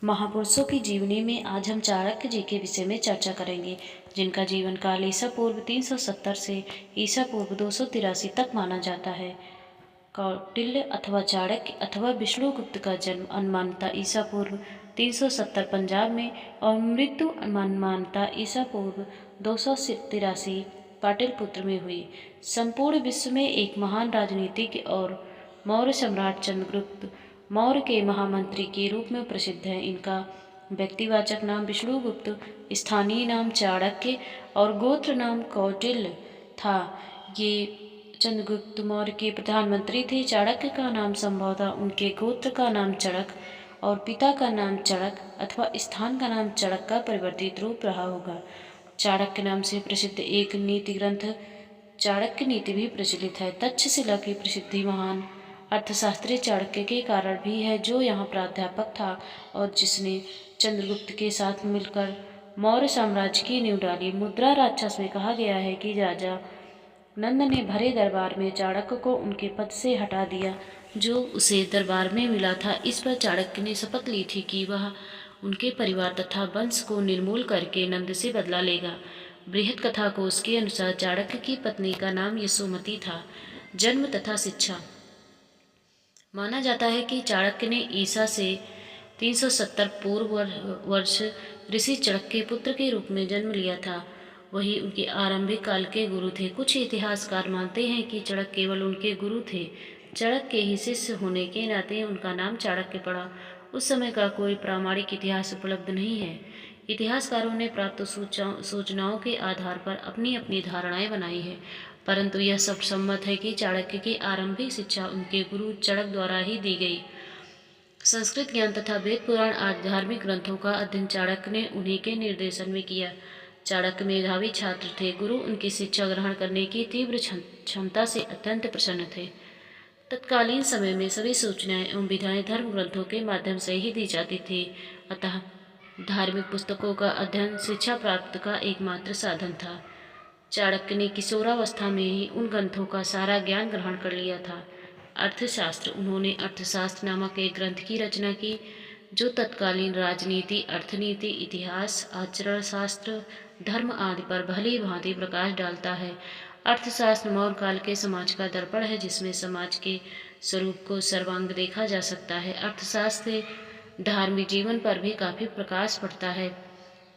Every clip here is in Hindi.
महापुरुषों की जीवनी में आज हम चाणक्य जी के विषय में चर्चा करेंगे, जिनका जीवन काल ईसा पूर्व 370 से ईसा पूर्व 283 तक माना जाता है। कौटिल्य अथवा चाणक्य अथवा विष्णुगुप्त का जन्म अनुमानतः ईसा पूर्व 370 पंजाब में और मृत्यु अनुमानतः ईसा पूर्व 283 पाटलिपुत्र में हुई। संपूर्ण विश्व में एक महान राजनीतिज्ञ और मौर्य सम्राट चंद्रगुप्त मौर्य के महामंत्री के रूप में प्रसिद्ध है। इनका व्यक्तिवाचक नाम विष्णुगुप्त, स्थानीय नाम चाणक्य और गोत्र नाम कौटिल्य था। ये चंद्रगुप्त मौर्य के प्रधानमंत्री थे। चाणक्य का नाम संभवतः उनके गोत्र का नाम चड़क और पिता का नाम चड़क अथवा स्थान का नाम चड़क का परिवर्तित रूप रहा होगा। चाणक्य नाम से प्रसिद्ध एक नीति ग्रंथ चाणक्य नीति भी प्रचलित है। तक्षशिला की प्रसिद्धि महान अर्थशास्त्री चाणक्य के कारण भी है, जो यहाँ प्राध्यापक था और जिसने चंद्रगुप्त के साथ मिलकर मौर्य साम्राज्य की नींव डाली। मुद्रा राक्षस में कहा गया है कि राजा नंद ने भरे दरबार में चाणक्य को उनके पद से हटा दिया, जो उसे दरबार में मिला था। इस पर चाणक्य ने शपथ ली थी कि वह उनके परिवार तथा वंश को निर्मूल करके नंद से बदला लेगा। बृहद कथा कोश के अनुसार चाणक्य की पत्नी का नाम यशोमती था। जन्म तथा शिक्षा। माना जाता है कि चाणक्य ने ईसा से 370 पूर्व वर्ष ऋषि चड़क के पुत्र के रूप में जन्म लिया था। वही उनके आरंभिक काल के गुरु थे। कुछ इतिहासकार मानते हैं कि चड़क केवल उनके गुरु थे। चड़क के ही शिष्य होने के नाते उनका नाम चाणक्य पड़ा। उस समय का कोई प्रामाणिक इतिहास उपलब्ध नहीं है। इतिहासकारों ने प्राप्त सूचनाओं के आधार पर अपनी अपनी धारणाएं बनाई है, परंतु यह सब सम्मत है कि चाणक्य की आरंभिक शिक्षा उनके गुरु चड़क द्वारा ही दी गई। संस्कृत ज्ञान तथा वेद पुराण आदि धार्मिक ग्रंथों का अध्ययन चाणक्य ने उन्हीं के निर्देशन में किया। चाणक्य मेधावी छात्र थे। गुरु उनकी शिक्षा ग्रहण करने की तीव्र क्षमता से अत्यंत प्रसन्न थे। तत्कालीन समय में सभी सूचनाएं एवं विधाएं धर्म ग्रंथों के माध्यम से ही दी जाती थी, अतः धार्मिक पुस्तकों का अध्ययन शिक्षा प्राप्त का एकमात्र साधन था। चाणक्य ने किशोरावस्था में ही उन ग्रंथों का सारा ज्ञान ग्रहण कर लिया था। अर्थशास्त्र। उन्होंने अर्थशास्त्र नामक एक ग्रंथ की रचना की, जो तत्कालीन राजनीति, अर्थनीति, इतिहास, आचरण शास्त्र, धर्म आदि पर भली भांति प्रकाश डालता है। अर्थशास्त्र मौर्य काल के समाज का दर्पण है, जिसमें समाज के स्वरूप को सर्वांग देखा जा सकता है। अर्थशास्त्र से धार्मिक जीवन पर भी काफी प्रकाश पड़ता है।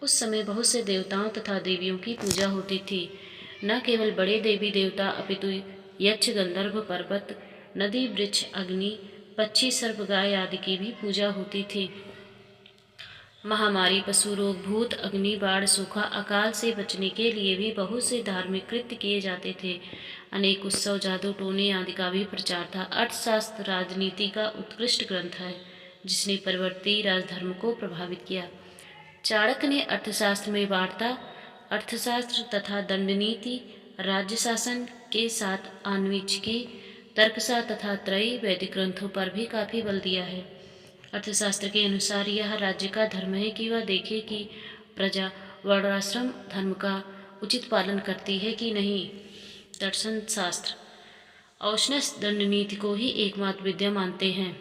उस समय बहुत से देवताओं तथा देवियों की पूजा होती थी। न केवल बड़े देवी देवता अपितु यक्ष, गंधर्व, पर्वत, नदी, वृक्ष, अग्नि, पक्षी, सर्प, गाय आदि की भी पूजा होती थी। महामारी, पशु रोग, भूत, अग्नि, बाढ़, सूखा, अकाल से बचने के लिए भी बहुत से धार्मिक कृत्य किए जाते थे। अनेक उत्सव, जादू टोने आदि का भी प्रचार था। अर्थशास्त्र राजनीति का उत्कृष्ट ग्रंथ है, जिसने परिवर्ती राजधर्म को प्रभावित किया। चाणक्य ने अर्थशास्त्र में वार्ता, अर्थशास्त्र तथा दंडनीति, राज्य शासन के साथ आन्वीक्षिकी, तर्कशास्त्र तथा त्रयी वैदिक ग्रंथों पर भी काफी बल दिया है। अर्थशास्त्र के अनुसार यह राज्य का धर्म है कि वह देखे कि प्रजा वर्णाश्रम धर्म का उचित पालन करती है कि नहीं। दर्शन शास्त्र। औशनस दंडनीति को ही एकमात्र विद्या मानते हैं।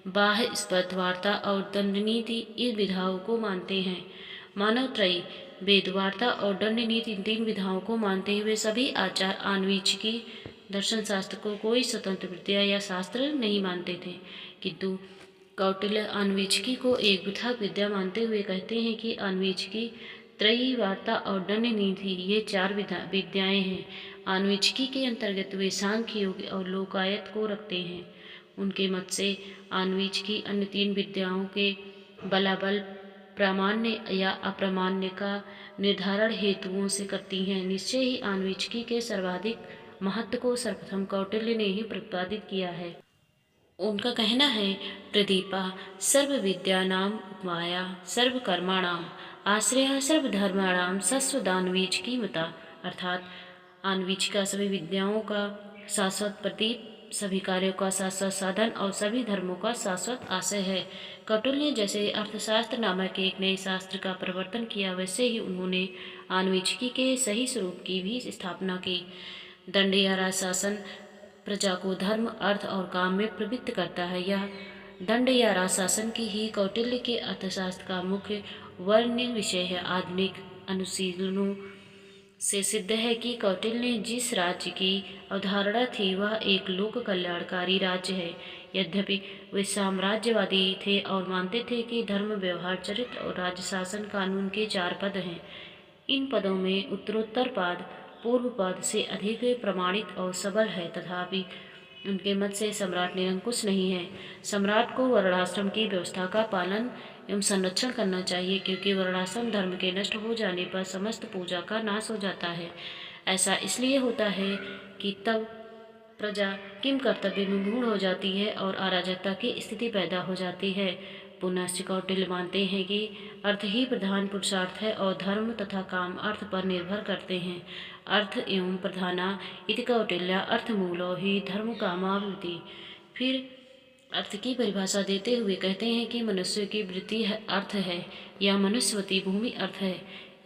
बाह्य, स्पर्ध, वार्ता और दंडनीति इन विधाओं को मानते हैं। मानव त्रयी, वेद, वार्ता और दंडनीति इन तीन विधाओं को मानते हुए सभी आचार आन्वीक्षिकी दर्शन शास्त्र को कोई स्वतंत्र विद्या या शास्त्र नहीं मानते थे, किंतु कौटिल्य आन्वीक्षिकी को एक पृथक विद्या मानते हुए कहते हैं कि आन्वीक्षिकी, त्रयी, वार्ता और दंडनीति ये चार विद्याएं हैं। आन्वीक्षिकी के अंतर्गत वे सांख्य, योग और लोकायत को रखते हैं। उनके मत से आन्वीक्षिकी अन्य तीन विद्याओं के बलाबल प्रामाण्य या अप्रामाण्य का निर्धारण हेतुओं से करती हैं। निश्चय ही आन्वीक्षिकी के सर्वाधिक महत्व को सर्वप्रथम कौटिल्य ने ही प्रतिपादित किया है। उनका कहना है, प्रदीपा सर्वविद्यानां उपमाया सर्वकर्माणाम आश्रय सर्वधर्माणाम सस्वदान्वीक्षिकी मता, अर्थात आन्वीक्षिका सभी विद्याओं का शाश्वत प्रदीप, सभी कार्यों का शाश्वत साधन और सभी धर्मों का शाश्वत आशय है। कौटिल्य ने जैसे अर्थशास्त्र नामक एक नए शास्त्र का प्रवर्तन किया, वैसे ही उन्होंने आन्वीक्षिकी के सही स्वरूप की भी स्थापना की। दंड या राजशासन प्रजा को धर्म, अर्थ और काम में प्रवृत्त करता है। यह दंड या राजशासन की ही कौटिल्य के अर्थशास्त्र का मुख्य वर्णन विषय है। आधुनिक अनुशीलनों से सिद्ध है कि कौटिल्य ने जिस राज्य की अवधारणा थी वह एक लोक कल्याणकारी राज्य है। यद्यपि वे साम्राज्यवादी थे और मानते थे कि धर्म, व्यवहार, चरित्र और राज्य शासन कानून के 4 पद हैं। इन पदों में उत्तरोत्तर पद पूर्व पद से अधिक प्रमाणित और सबल है। तथापि उनके मत से सम्राट निरंकुश नहीं है। सम्राट को वर्णाश्रम की व्यवस्था का पालन एवं संरक्षण करना चाहिए, क्योंकि वर्णाश्रम धर्म के नष्ट हो जाने पर समस्त पूजा का नाश हो जाता है। ऐसा इसलिए होता है कि तब प्रजा किम कर्तव्य में मूढ़ हो जाती है और अराजकता की स्थिति पैदा हो जाती है। पुनश्च कौटिल्य मानते हैं कि अर्थ ही प्रधान पुरुषार्थ है और धर्म तथा काम अर्थ पर निर्भर करते हैं। अर्थ एवं प्रधाना इति कौटिल्य अर्थमूलो ही धर्म कामावृत्ति। फिर अर्थ की परिभाषा देते हुए कहते हैं कि मनुष्य की वृत्ति अर्थ है या मनुष्यवती भूमि अर्थ है।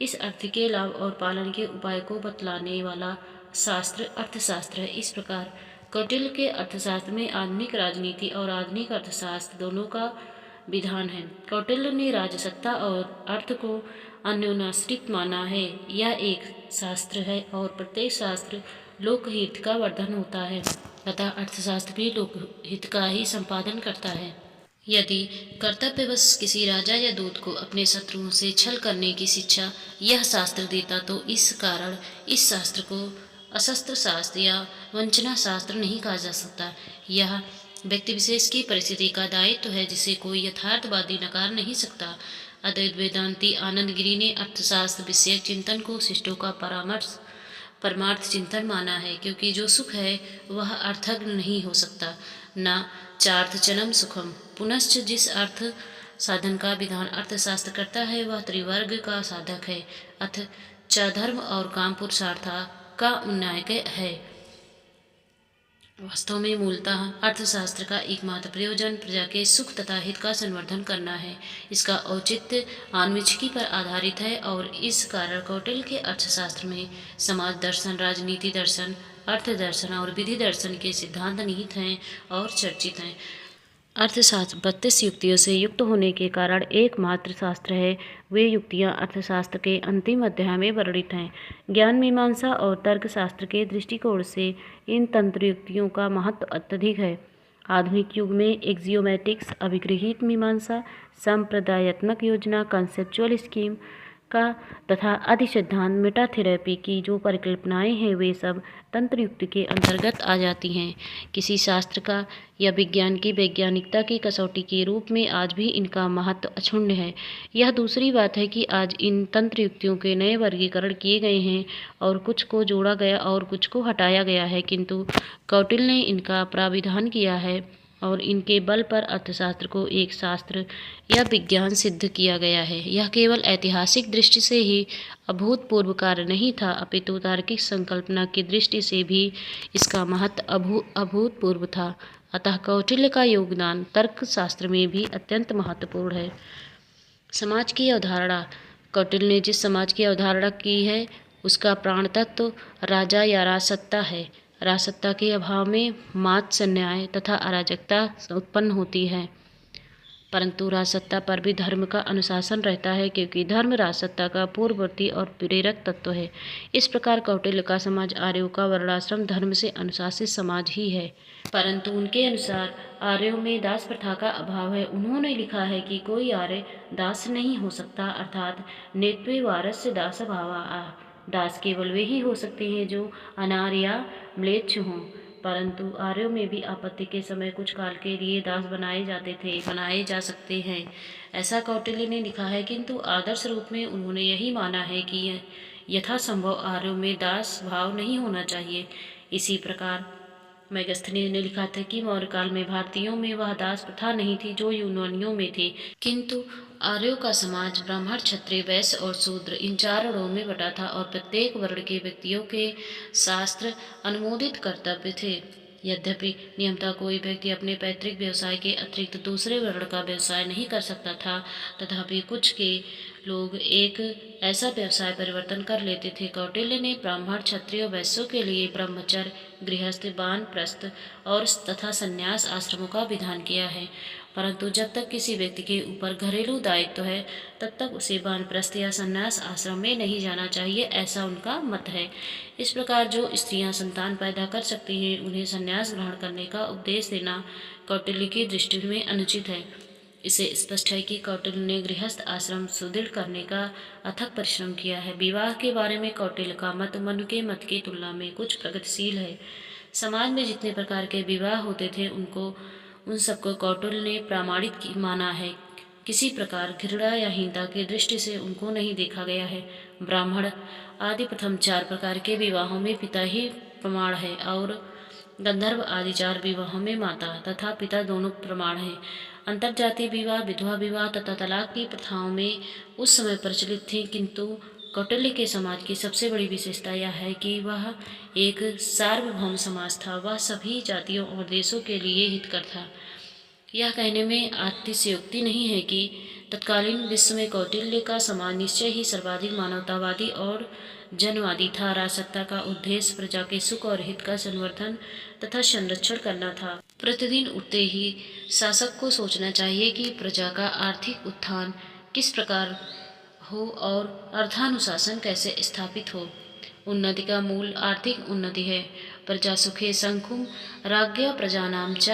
इस अर्थ के लाभ और पालन के उपाय को बतलाने वाला शास्त्र अर्थशास्त्र है। इस प्रकार कौटिल्य के अर्थशास्त्र में आधुनिक राजनीति और आधुनिक अर्थशास्त्र दोनों का विधान है। कौटिल्य ने राजसत्ता और अर्थ को अन्योन्याश्रित माना है। यह एक शास्त्र है और प्रत्येक शास्त्र लोकहित का वर्धन होता है, तथा अर्थशास्त्र भी लोकहित का ही संपादन करता है। यदि कर्तव्यवश किसी राजा या दूत को अपने शत्रुओं से छल करने की शिक्षा यह शास्त्र देता, तो इस कारण इस शास्त्र को अशस्त्र शास्त्र या वंचना शास्त्र नहीं कहा जा सकता। यह व्यक्ति विशेष की परिस्थिति का दायित्व है, जिसे कोई यथार्थवादी नकार नहीं सकता। अद्वैत वेदांती आनंद गिरी ने अर्थशास्त्र विषयक चिंतन को शिष्टों का परमार्थ चिंतन माना है, क्योंकि जो सुख है वह अर्थज्ञ नहीं हो सकता, न चार्थचलम सुखम। पुनश्च जिस अर्थ साधन का विधान अर्थशास्त्र करता है वह त्रिवर्ग का साधक है, अथ च धर्म और काम पुरुषार्थ का उन्नायक है। वास्तव में मूलतः अर्थशास्त्र का एकमात्र प्रयोजन प्रजा के सुख तथा हित का संवर्धन करना है। इसका औचित्य आन्वीक्षिकी पर आधारित है और इस कारण कौटिल्य के अर्थशास्त्र में समाज दर्शन, राजनीति दर्शन, अर्थ दर्शन और विधि दर्शन के सिद्धांत निहित हैं और चर्चित हैं। अर्थशास्त्र 32 युक्तियों से युक्त होने के कारण एकमात्र शास्त्र है। वे युक्तियाँ अर्थशास्त्र के अंतिम अध्याय में वर्णित हैं। ज्ञान मीमांसा और तर्कशास्त्र के दृष्टिकोण से इन तंत्र युक्तियों का महत्व अत्यधिक है। आधुनिक युग में एक्जियोमैटिक्स, अभिगृहित मीमांसा, संप्रदायात्मक योजना, कंसेप्चुअल स्कीम का तथा अधिसिद्धांत मेटाथेरेपी की जो परिकल्पनाएं हैं वे सब तंत्र युक्ति के अंतर्गत आ जाती हैं। किसी शास्त्र का या विज्ञान की वैज्ञानिकता की कसौटी के रूप में आज भी इनका महत्व अक्षुण्ण है। यह दूसरी बात है कि आज इन तंत्र युक्तियों के नए वर्गीकरण किए गए हैं और कुछ को जोड़ा गया और कुछ को हटाया गया है, किंतु कौटिल्य ने इनका प्राविधान किया है और इनके बल पर अर्थशास्त्र को एक शास्त्र या विज्ञान सिद्ध किया गया है। यह केवल ऐतिहासिक दृष्टि से ही अभूतपूर्व कार्य नहीं था, अपितु तार्किक संकल्पना की दृष्टि से भी इसका महत्व अभूतपूर्व था। अतः कौटिल्य का योगदान तर्कशास्त्र में भी अत्यंत महत्वपूर्ण है। समाज की अवधारणा। कौटिल्य ने जिस समाज की अवधारणा की है उसका प्राण तत्व राजा या राजसत्ता है। राजसत्ता के अभाव में मात्स्य न्याय तथा अराजकता उत्पन्न होती है, परंतु राजसत्ता पर भी धर्म का अनुशासन रहता है, क्योंकि धर्म राजसत्ता का पूर्ववर्ती और प्रेरक तत्व है। इस प्रकार कौटिल्य का समाज आर्यों का वर्णाश्रम धर्म से अनुशासित समाज ही है, परंतु उनके अनुसार आर्यों में दास प्रथा का अभाव है। उन्होंने लिखा है कि कोई आर्य दास नहीं हो सकता, अर्थात नेत्वे वारस्य दास भावा। दास केवल वे ही हो सकते हैं जो अनार्य या म्लेच्छ हों, परंतु आर्यों में भी आपत्ति के समय कुछ काल के लिए दास बनाए जा सकते हैं, ऐसा कौटिल्य ने लिखा है। किंतु आदर्श रूप में उन्होंने यही माना है कि यथासंभव आर्यों में दास भाव नहीं होना चाहिए। इसी प्रकार मेगस्थनीज ने लिखा था कि मौर्य काल में भारतीयों में वह दास प्रथा नहीं थी जो यूनानियों में थी, किंतु आर्यों का समाज ब्राह्मण, क्षत्रिय, वैश्य और शूद्र इन 4 वर्णों में बटा था और प्रत्येक वर्ण के व्यक्तियों के शास्त्र अनुमोदित कर्तव्य थे। यद्यपि नियमतः कोई व्यक्ति अपने पैतृक व्यवसाय के अतिरिक्त दूसरे वर्ण का व्यवसाय नहीं कर सकता था, तथापि कुछ के लोग एक ऐसा व्यवसाय परिवर्तन कर लेते थे। कौटिल्य ने ब्राह्मण, क्षत्रिय, वैश्यों के लिए ब्रह्मचर्य, गृहस्थ, वानप्रस्थ और तथा संन्यास आश्रमों का विधान किया है। परंतु जब तक किसी व्यक्ति के ऊपर घरेलू दायित्व है तब तक उसे वानप्रस्थ या संन्यास आश्रम में नहीं जाना चाहिए, ऐसा उनका मत है। इस प्रकार जो स्त्रियां संतान पैदा कर सकती हैं उन्हें संन्यास ग्रहण करने का उपदेश देना कौटिल्य की दृष्टि में अनुचित है। इसे स्पष्ट है कि कौटिल्य ने गृहस्थ आश्रम सुदृढ़ करने का अथक परिश्रम किया है। विवाह के बारे में कौटिल्य का मत मनु के मत की तुलना में कुछ प्रगतिशील है। समाज में जितने प्रकार के विवाह होते थे उन सबको कौटिल्य ने प्रामाणिक माना है। किसी प्रकार घृणा या हीनता की दृष्टि से उनको नहीं देखा गया है। ब्राह्मण आदि प्रथम 4 प्रकार के विवाहों में पिता ही प्रमाण है और गंधर्व आदि 4 विवाहों में माता तथा पिता दोनों प्रमाण हैं। अंतरजातीय विवाह, विधवा विवाह तथा तलाक की प्रथाओं में उस समय प्रचलित थी, किंतु कौटिल्य के समाज की सबसे बड़ी विशेषता यह है कि वह एक सार्वभौम समाज था। वह सभी जातियों और देशों के लिए हितकर था। यह कहने में अतिशयोक्ति नहीं है कि तत्कालीन विश्व में कौटिल्य का समाज निश्चय ही सर्वाधिक मानवतावादी और जनवादी था। राजसत्ता का उद्देश्य प्रजा के सुख और हित का संवर्धन तथा संरक्षण करना था। प्रतिदिन उठते ही शासक को सोचना चाहिए कि प्रजा का आर्थिक उत्थान किस प्रकार हो और अर्थानुशासन कैसे स्थापित हो। उन्नति का मूल आर्थिक उन्नति है। प्रजा सुखे शंकुम राज्ञ प्रजानाम च